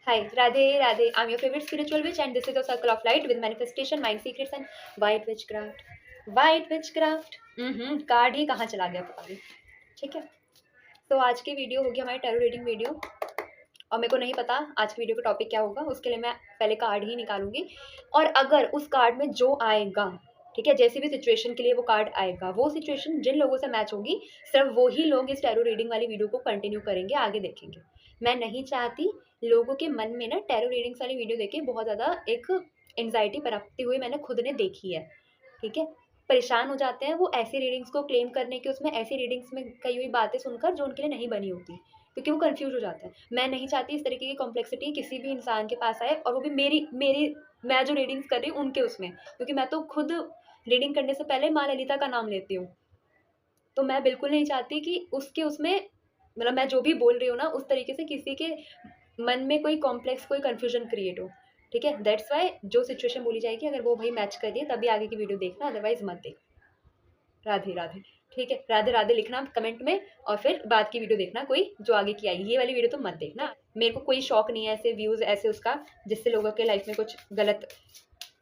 Hi, Radhe, Radhe. I'm your favorite spiritual witch, and this is your circle of light with manifestation, mind secrets, and white witchcraft. White witchcraft. Card ही कहाँ चला गया पता नहीं. ठीक है. तो आज की वीडियो होगी हमारी टैरो रीडिंग वीडियो, और मेरे को नहीं पता आज की वीडियो का टॉपिक क्या होगा. उसके लिए मैं पहले कार्ड ही निकालूंगी, और अगर उस कार्ड में जो आएगा, ठीक है, जैसी भी सिचुएशन के लिए वो कार्ड आएगा, वो सिचुएशन जिन लोगों से मैच होगी, सिर्फ वो ही लोग इस टैरो रीडिंग वाली वीडियो को कंटिन्यू करेंगे, आगे देखेंगे. मैं नहीं चाहती लोगों के मन में ना टैरो रीडिंग्स वाली वीडियो देखे बहुत ज़्यादा एक एंग्जाइटी पनपती हुई मैंने खुद ने देखी है. ठीक है, परेशान हो जाते हैं वो ऐसी रीडिंग्स को क्लेम करने के, उसमें ऐसी रीडिंग्स में कई हुई बातें सुनकर जो उनके लिए नहीं बनी होती, क्योंकि वो कंफ्यूज हो जाते हैं. मैं नहीं चाहती इस तरीके की कॉम्प्लेक्सिटी किसी भी इंसान के पास आए, और वो भी मेरी मेरी मैं जो रीडिंग्स कर रही हूँ उनके उसमें, क्योंकि मैं तो खुद रीडिंग करने से पहले माँ ललिता का नाम लेती हूँ. तो मैं बिल्कुल नहीं चाहती कि उसके उसमें, मतलब मैं जो भी बोल रही हूँ ना, उस तरीके से किसी के मन में कोई कॉम्प्लेक्स, कोई कन्फ्यूजन क्रिएट हो. ठीक है, दैट्स वाई जो सिचुएशन बोली जाएगी, अगर वो भाई मैच कर रही है तभी आगे की वीडियो देखना, अदरवाइज मत देख. राधे राधे. ठीक है, राधे राधे लिखना कमेंट में, और फिर बाद की वीडियो देखना कोई जो आगे की आएगी. ये वाली वीडियो तो मत देखना. मेरे को कोई शौक नहीं है ऐसे व्यूज़ ऐसे उसका, जिससे लोगों के लाइफ में कुछ गलत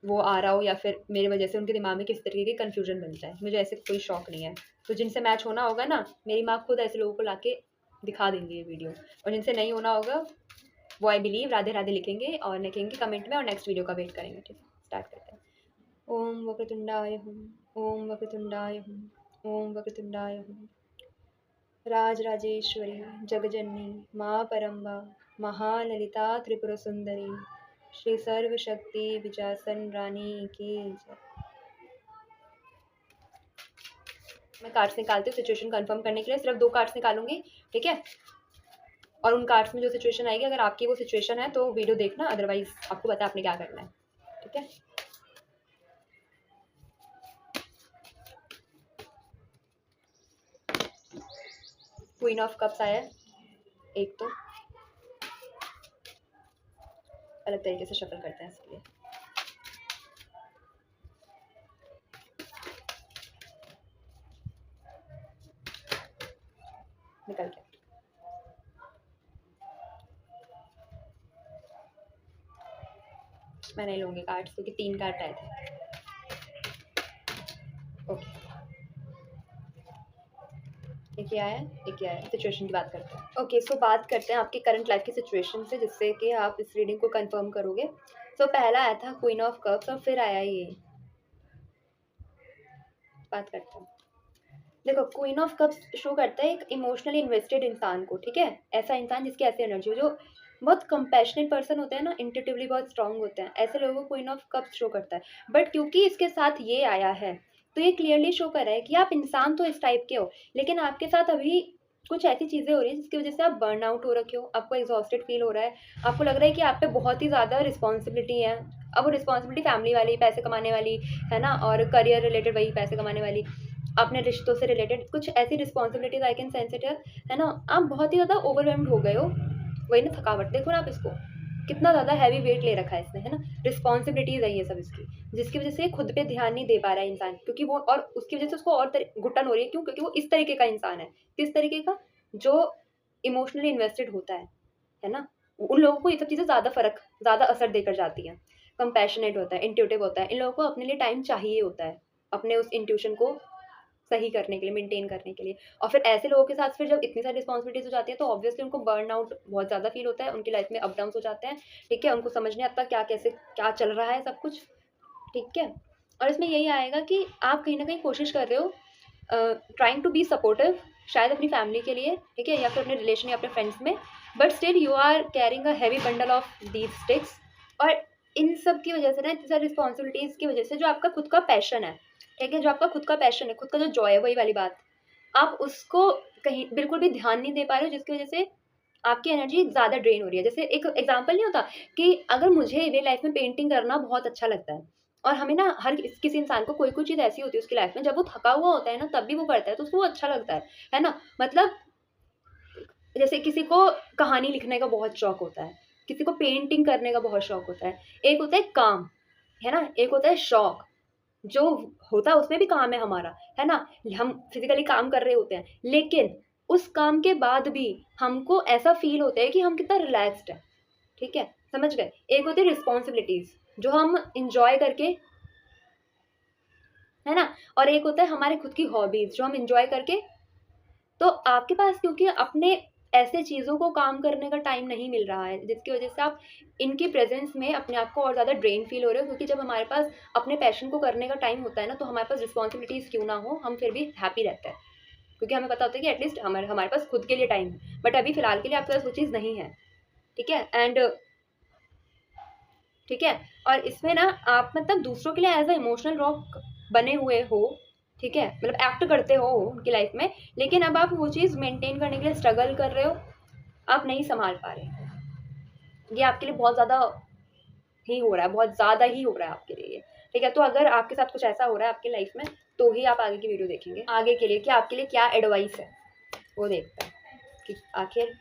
वो आ रहा हो, या फिर मेरी वजह से उनके दिमाग में किस तरीके की कन्फ्यूजन बन जाए. मुझे ऐसे कोई शौक नहीं है. तो जिनसे मैच होना होगा ना, मेरी माँ खुद ऐसे लोगों को लाके दिखा देंगी ये वीडियो, और जिनसे नहीं होना होगा वो आई बिलीव राधे राधे लिखेंगे और लिखेंगे कमेंट में, और नेक्स्ट वीडियो का वेट करेंगे. ठीक है, स्टार्ट करते हैं. ओम वक्रतुंडाय हुम, ओम वक्रतुंडाय हुम, ओम वक्रतुंडाय हुम. राजराजेश्वरी जगजननी माँ परम्बा महाललिता त्रिपुर सुंदरी श्री सर्वशक्ति विजासन रानी की जय. मैं कार्ड्स निकालती हूँ सिचुएशन कंफर्म करने के लिए. सिर्फ 2 कार्ड्स निकालूंगी, ठीक है, और उन कार्ड्स में जो सिचुएशन आएगी, अगर आपकी वो सिचुएशन है तो वीडियो देखना, अदरवाइज आपको पता है आपने क्या करना है. ठीक है, क्वीन ऑफ कप्स आया है एक, तो अलग तरीके से शफल करते हैं इसके लिए. निकल गया. मैं नहीं लूँगी कार्ड्स, क्योंकि 3 कार्ड आए थे. ओके, एक ये आया, एक ये आया. सिचुएशन की बात करते हैं. ओके, सो बात करते हैं आपकी करंट लाइफ की सिचुएशन से, जिससे कि आप इस रीडिंग को कंफर्म करोगे. सो पहला आया था क्वीन ऑफ कप्स, और फिर आया ये. बात करते हैं. देखो, क्वीन ऑफ कप्स शो करता है एक इमोशनली इन्वेस्टेड इंसान को. ठीक है, ऐसा इंसान जिसकी ऐसी एनर्जी हो, जो बहुत कंपैशनेट पर्सन होते हैं ना, इंट्यूटिवली बहुत स्ट्रांग होते हैं, ऐसे लोगों को क्वीन ऑफ कप्स शो करता है. बट क्योंकि इसके साथ ये आया है, तो ये क्लियरली शो कर रहा है कि आप इंसान तो इस टाइप के हो, लेकिन आपके साथ अभी कुछ ऐसी चीज़ें हो रही हैं जिसकी वजह से आप बर्न आउट हो रखे हो, आपको एग्जॉस्टेड फील हो रहा है, आपको लग रहा है कि आप पे बहुत ही ज़्यादा रिस्पॉन्सिबिलिटी है. अब वो रिस्पॉन्सिबिलिटी फैमिली वाली, पैसे कमाने वाली है ना, और करियर रिलेटेड वही पैसे कमाने वाली, अपने रिश्तों से रिलेटेड कुछ ऐसी responsibilities I can sense it है ना. आप बहुत ही ज़्यादा ओवरवेल्म्ड हो गए हो. वही ना, थकावट देखो ना आप इसको, कितना ज़्यादा हैवी वेट ले रखा है इसने, है ना. रिस्पॉन्सिबिलिटीज है ये सब इसकी, जिसकी वजह से खुद पे ध्यान नहीं दे पा रहा है इंसान, क्योंकि वो, और उसकी वजह से उसको और घुटन हो रही है. क्यों? क्योंकि वो इस तरीके का इंसान है. किस तरीके का? जो इमोशनली इन्वेस्टेड होता है ना. उन लोगों को ये सब चीज़ें ज़्यादा असर देकर जाती हैं. कंपैशनेट होता है, इंट्यूटिव होता है, इन लोगों को अपने लिए टाइम चाहिए होता है, अपने उस इंट्यूशन को सही करने के लिए, मेंटेन करने के लिए. और फिर ऐसे लोगों के साथ फिर जब इतनी सारी रिस्पॉन्सिबिलिटीज हो जाती है, तो ऑब्वियसली उनको बर्न आउट बहुत ज़्यादा फील होता है, उनकी लाइफ में अप डाउन्स हो जाते हैं. ठीक है, उनको समझ नहीं आता क्या कैसे क्या चल रहा है सब कुछ. ठीक है, और इसमें यही आएगा कि आप कहीं ना कहीं कोशिश कर रहे हो, ट्राइंग टू बी सपोर्टिव, शायद अपनी फैमिली के लिए, ठीक है, या फिर अपने रिलेशन या अपने फ्रेंड्स में, but still you are carrying a heavy bundle of these sticks. और इन सब की वजह से ना, इतनी सारी रिस्पॉन्सिबिलिटीज़ की वजह से, जो आपका खुद का पैशन है, ठीक है, जो आपका खुद का पैशन है, खुद का जो जॉय है, वही वाली बात, आप उसको कहीं बिल्कुल भी ध्यान नहीं दे पा रहे हो, जिसकी वजह से आपकी एनर्जी ज़्यादा ड्रेन हो रही है. जैसे एक एग्जांपल नहीं होता कि अगर मुझे रियल लाइफ में पेंटिंग करना बहुत अच्छा लगता है, और हमें ना हर किसी इंसान को कोई कोई चीज़ ऐसी होती है उसकी लाइफ में, जब वो थका हुआ होता है ना, तब भी वो करता है, तो उसको अच्छा लगता है ना. मतलब जैसे किसी को कहानी लिखने का बहुत शौक होता है, किसी को पेंटिंग करने का बहुत शौक होता है. एक होता है काम, है ना, एक होता है शौक. जो होता है उसमें भी काम है हमारा, है ना. हम फिजिकली काम कर रहे होते हैं, लेकिन उस काम के बाद भी हमको ऐसा फील होता है कि हम कितना रिलैक्स्ड है. ठीक है, समझ गए? एक होती है रिस्पॉन्सिबिलिटीज जो हम इंजॉय करके, है ना, और एक होता है हमारे खुद की हॉबीज जो हम इंजॉय करके। तो आपके पास क्योंकि अपने ऐसे चीज़ों को काम करने का टाइम नहीं मिल रहा है, जिसकी वजह से आप इनकी प्रेजेंस में अपने आप को और ज़्यादा ड्रेन फील हो रहे हो, क्योंकि जब हमारे पास अपने पैशन को करने का टाइम होता है ना, तो हमारे पास रिस्पॉन्सिबिलिटीज़ क्यों ना हो, हम फिर भी हैप्पी रहते हैं, क्योंकि हमें पता होता है कि एटलीस्ट हमारे हमारे पास खुद के लिए टाइम है। बट अभी फिलहाल के लिए आपके पास वो चीज़ नहीं है, ठीक है। एंड ठीक है, और इसमें ना आप मतलब दूसरों के लिए एज अ इमोशनल रॉक बने हुए हो, ठीक है, मतलब एक्ट करते हो उनकी लाइफ में, लेकिन अब आप वो चीज़ मेंटेन करने के लिए स्ट्रगल कर रहे हो, आप नहीं संभाल पा रहे। ये आपके लिए बहुत ज़्यादा ही हो रहा है, बहुत ज़्यादा ही हो रहा है आपके लिए ये, ठीक है। तो अगर आपके साथ कुछ ऐसा हो रहा है आपकी लाइफ में, तो ही आप आगे की वीडियो देखेंगे। आगे के लिए कि आपके लिए क्या एडवाइस है वो देखते हैं, कि आखिर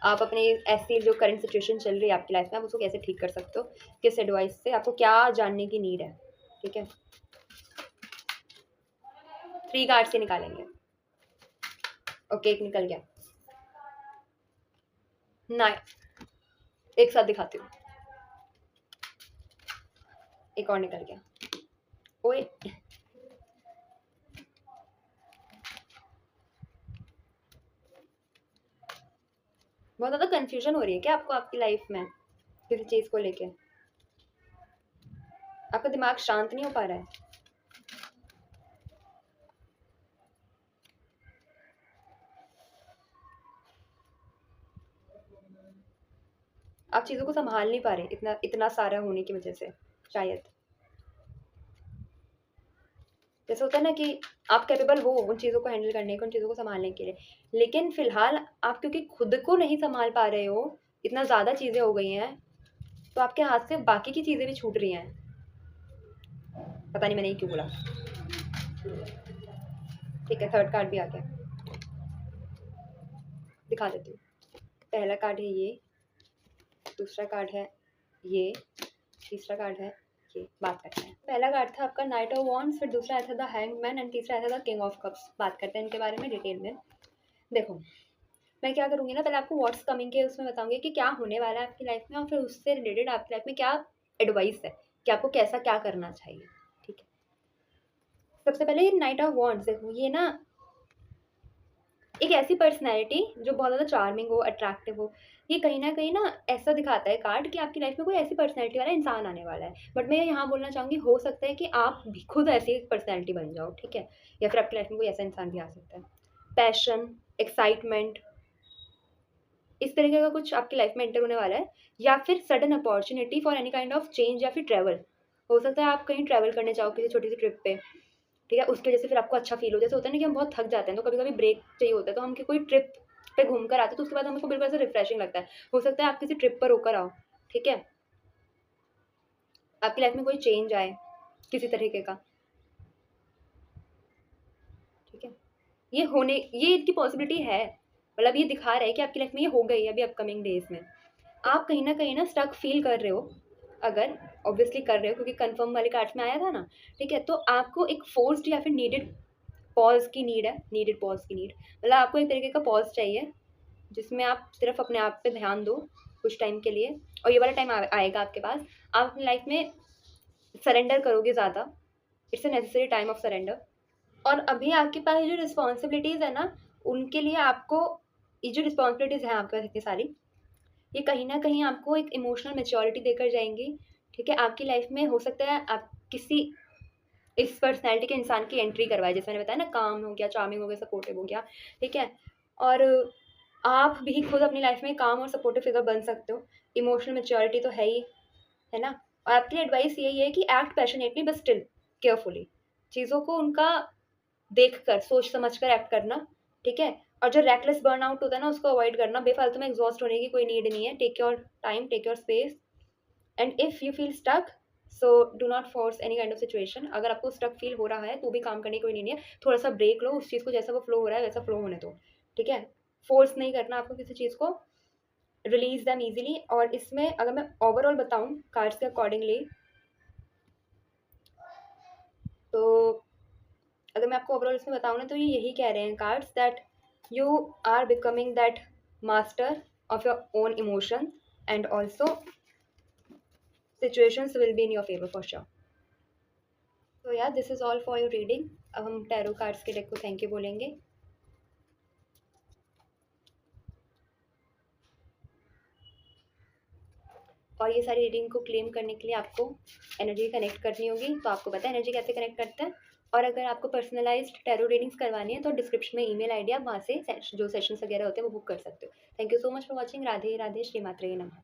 आप अपनी ऐसी जो करंट सिचुएशन चल रही है आपकी लाइफ में, आप उसको कैसे ठीक कर सकते हो, किस एडवाइस से, आपको क्या जानने की नीड है, ठीक है। 3 कार्ड से निकालेंगे। ओके, एक निकल गया ना, एक साथ दिखाती हूँ, एक और निकल गया। ओए, बहुत ज़्यादा कंफ्यूजन हो रही है क्या आपको आपकी लाइफ में किसी चीज़ को लेके? आपका दिमाग शांत नहीं हो पा रहा है? आप चीज़ों को संभाल नहीं पा रहे इतना इतना सारा होने की वजह से शायद। जैसे होता है ना कि आप कैपेबल हो उन चीज़ों को हैंडल करने के, उन चीज़ों को संभालने के लिए, लेकिन फिलहाल आप क्योंकि खुद को नहीं संभाल पा रहे हो, इतना ज़्यादा चीज़ें हो गई हैं, तो आपके हाथ से बाकी की चीज़ें भी छूट रही हैं। पता नहीं मैंने ये क्यों बोला। ठीक है, थर्ड कार्ड भी आ गया, दिखा देती हूँ। पहला कार्ड है ये, दूसरा कार्ड है ये, तीसरा कार्ड है ये। बात करते हैं। पहला कार्ड था आपका नाइट ऑफ वॉन्ड्स, फिर दूसरा आया था द हैंगमैन एंड तीसरा आया था द किंग ऑफ कप्स। बात करते हैं इनके बारे में डिटेल में। देखो, मैं क्या करूँगी ना, पहले आपको व्हाट्स कमिंग के उसमें बताऊंगी कि क्या होने वाला है आपकी लाइफ में, और फिर उससे रिलेटेड आपकी लाइफ में क्या एडवाइस है कि आपको कैसा क्या करना चाहिए, ठीक है। सबसे पहले ये नाइट ऑफ वॉन्ड्स, देखो ये ना एक ऐसी पर्सनैलिटी जो बहुत ज़्यादा चार्मिंग हो, अट्रैक्टिव हो। ये कहीं न कहीं ना ऐसा दिखाता है कार्ड कि आपकी लाइफ में कोई ऐसी पर्सनैलिटी वाला इंसान आने वाला है। बट मैं यहाँ बोलना चाहूँगी, हो सकता है कि आप भी खुद ऐसी एक पर्सनैलिटी बन जाओ, ठीक है? या फिर आपकी लाइफ में कोई ऐसा इंसान भी आ सकता है। पैशन, एक्साइटमेंट, इस तरीके का कुछ आपकी लाइफ में एंटर होने वाला है, या फिर sudden opportunity for any kind of change, या फिर ट्रैवल। हो सकता है आप कहीं ट्रैवल करने जाओ किसी छोटी-सी ट्रिप पे, ठीक है? उसकी वजह से फिर आपको अच्छा फ़ील हो। जैसे होता है ना कि हम बहुत थक जाते हैं, तो कभी-कभी ब्रेक चाहिए होता है, तो हम कि कोई ट्रिप पे घूम कर आते हैं, तो उसके बाद हमको बिल्कुल ऐसा रिफ्रेशिंग लगता है। हो सकता है आप किसी ट्रिप पर होकर आओ, ठीक है? आपकी लाइफ में कोई चेंज आए, किसी तरीके का, ठीक है? ये इसकी पॉसिबिलिटी है। मतलब ये दिखा रहा है कि आपकी लाइफ में ये हो गई है अभी अपकमिंग डेज़ में। आप कहीं न कहीं ना स्टक फ़ील कर रहे हो, अगर ऑब्वियसली कर रहे हो क्योंकि कन्फर्म वाले कार्ड्स में आया था ना, ठीक है? तो आपको एक फ़ोर्स्ड या फिर नीडेड पॉज़ की नीड है, नीडेड पॉज़ की नीड। मतलब आपको एक तरीके का पॉज़ चाहिए, जिसमें आप सिर्फ़ अपने आप पे ध्यान दो कुछ टाइम के लिए, और ये वाला टाइम आएगा आपके पास। आप अपनी लाइफ़ में सरेंडर करोगे ज़्यादा। It's a necessary time of surrender. और अभी आपके पास जो रिस्पॉन्सिबिलिटीज़ है ना, उनके लिए आपको, ये जो रिस्पॉन्सिबिलिटीज़ हैं आपके पास इतनी सारी, ये कहीं न कहीं आपको एक इमोशनल मैच्योरिटी देकर जाएँगी, ठीक है? आपकी लाइफ़ में हो सकता है आप किसी इस पर्सनैलिटी के इंसान की एंट्री करवाए, जैसे मैंने बताया ना, काम हो गया, चार्मिंग हो गया, सपोर्टिव हो गया, ठीक है? और आप भी खुद अपनी लाइफ़ में काम और सपोर्टिव फिगर बन सकते हो। इमोशनल मैच्योरिटी तो है ही, है ना? और आपके लिए एडवाइस यही है कि act passionately but still carefully. चीज़ों को उनका देखकर, सोच समझ कर एक्ट करना, ठीक है? और जो रेकलेस बर्नआउट होता है ना, उसको अवॉइड करना। बेफालतू में एग्ज़ॉस्ट होने की कोई नीड नहीं है। Take your time, take your space, and if you feel stuck, so do not force any kind of situation. अगर आपको स्टक फील हो रहा है तो भी काम करने की कोई नीड नहीं है। थोड़ा सा ब्रेक लो, उस चीज़ को जैसा वो फ्लो हो रहा है वैसा फ्लो होने दो, ठीक है? फोर्स नहीं करना आपको किसी चीज़ को, रिलीज दैम इजीली। और इसमें अगर मैं ओवरऑल बताऊं कार्ड्स के अकॉर्डिंगली, तो अगर मैं आपको ओवरऑल इसमें बताऊं ना, तो ये यही कह रहे हैं cards that you are becoming that master of your own emotions, and also situations will be in your favour for sure. तो या this is all for your reading. अब हम टैरो कार्ड्स के डेक को थैंक यू बोलेंगे. और ये सारी रीडिंग को क्लेम करने के लिए आपको एनर्जी कनेक्ट करनी होगी. तो आपको पता है एनर्जी कैसे कनेक्ट करता है. और अगर आपको पर्सनलाइज्ड टैरो रीडिंग्स करवानी है तो डिस्क्रिप्शन में ईमेल आईडी आप वहाँ से जो सेशंस वगैरह होते हैं वो बुक कर सकते हो. Thank you so much for watching. Radhe Radhe. Shri मात्रे नमः.